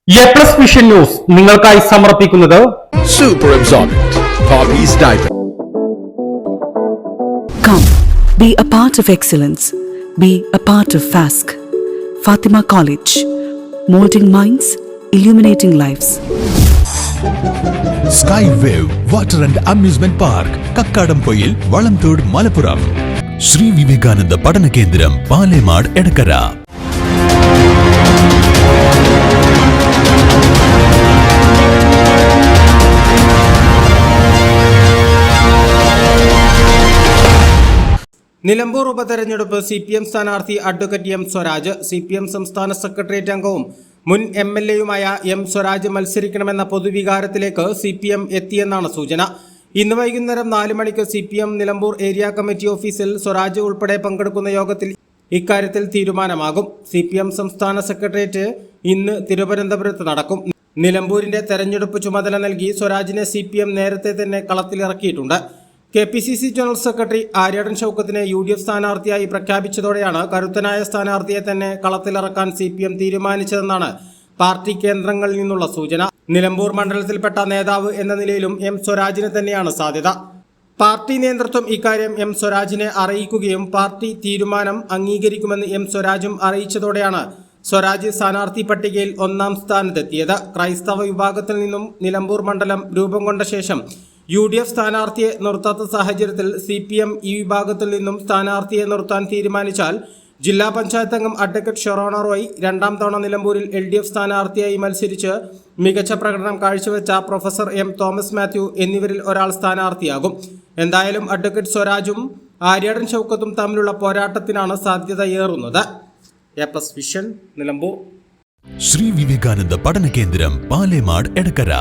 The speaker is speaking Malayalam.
A+ വിഷൻ ന്യൂസ് നിങ്ങൾക്കായി സമർപ്പിക്കുന്നത് Super Absorbent Poppy's Diaper. Come, be a part of excellence. Be a part of FASC. Fatima College. Molding minds, illuminating lives. Skywave Water and Amusement Park, Kakkadampoyil, Valamthood, Malappuram. Sri Vivekananda Padana Kendram, Palemad, Edakara. Nilambur ഉപതെരഞ്ഞെടുപ്പ് CPM സ്ഥാനാർത്ഥി അഡ്വക്കേറ്റ് എം സ്വരാജ്, CPM സംസ്ഥാന സെക്രട്ടേറിയറ്റ് അംഗവും മുൻ MLAയുമായ എം സ്വരാജ് മത്സരിക്കണമെന്ന പൊതുവികാരത്തിലേക്ക് CPM എത്തിയെന്നാണ് സൂചന. ഇന്ന് വൈകുന്നേരം 4 മണിക്ക് CPM നിലമ്പൂർ ഏരിയ കമ്മിറ്റി ഓഫീസിൽ സ്വരാജ് ഉൾപ്പെടെ പങ്കെടുക്കുന്ന യോഗത്തിൽ ഇക്കാര്യത്തിൽ തീരുമാനമാകും. CPM സംസ്ഥാന സെക്രട്ടേറിയറ്റ് ഇന്ന് തിരുവനന്തപുരത്ത് നടക്കും. നിലമ്പൂരിന്റെ തെരഞ്ഞെടുപ്പ് ചുമതല നൽകി സ്വരാജിനെ CPM നേരത്തെ തന്നെ കളത്തിലിറക്കിയിട്ടുണ്ട്. KPCC ജനറൽ സെക്രട്ടറി ആര്യാടൻ ഷൗക്കത്തിനെ UDF സ്ഥാനാർത്ഥിയായി പ്രഖ്യാപിച്ചതോടെയാണ് കരുത്തനായ സ്ഥാനാർത്ഥിയെ തന്നെ കളത്തിലിറക്കാൻ CPM തീരുമാനിച്ചതെന്നാണ് പാർട്ടി കേന്ദ്രങ്ങളിൽ നിന്നുള്ള സൂചന. നിലമ്പൂർ മണ്ഡലത്തിൽപ്പെട്ട നേതാവ് എന്ന നിലയിലും എം സ്വരാജിന് തന്നെയാണ് സാധ്യത. പാർട്ടി നേതൃത്വം ഇക്കാര്യം എം സ്വരാജിനെ അറിയിക്കുകയും പാർട്ടി തീരുമാനം അംഗീകരിക്കുമെന്ന് എം സ്വരാജും അറിയിച്ചതോടെയാണ് സ്വരാജ് സ്ഥാനാർത്ഥി പട്ടികയിൽ 1ാം സ്ഥാനത്തെത്തിയത്. ക്രൈസ്തവ വിഭാഗത്തിൽ നിന്നും നിലമ്പൂർ മണ്ഡലം രൂപം കൊണ്ട ശേഷം UDF സ്ഥാനാർത്ഥിയെ നിർത്താത്ത സാഹചര്യത്തിൽ CPM ഈ വിഭാഗത്തിൽ നിന്നും സ്ഥാനാർത്ഥിയെ നിർത്താൻ തീരുമാനിച്ചാൽ ജില്ലാ പഞ്ചായത്ത് അംഗം അഡ്വക്കേറ്റ് ഷൊറോണ റോയ് 2ാം തവണ നിലമ്പൂരിൽ LDF സ്ഥാനാർത്ഥിയായി മത്സരിച്ച് മികച്ച പ്രകടനം കാഴ്ചവെച്ച പ്രൊഫസർ M തോമസ് മാത്യു എന്നിവരിൽ ഒരാൾ സ്ഥാനാർത്ഥിയാകും. എന്തായാലും അഡ്വക്കേറ്റ് സ്വരാജും ആര്യാടൻ ഷൗക്കത്തും തമ്മിലുള്ള പോരാട്ടത്തിനാണ് സാധ്യതയേറുന്നത്. A+ vision Nilambur. Sri Vivekananda Padana Kendram, Palemad, Edakara.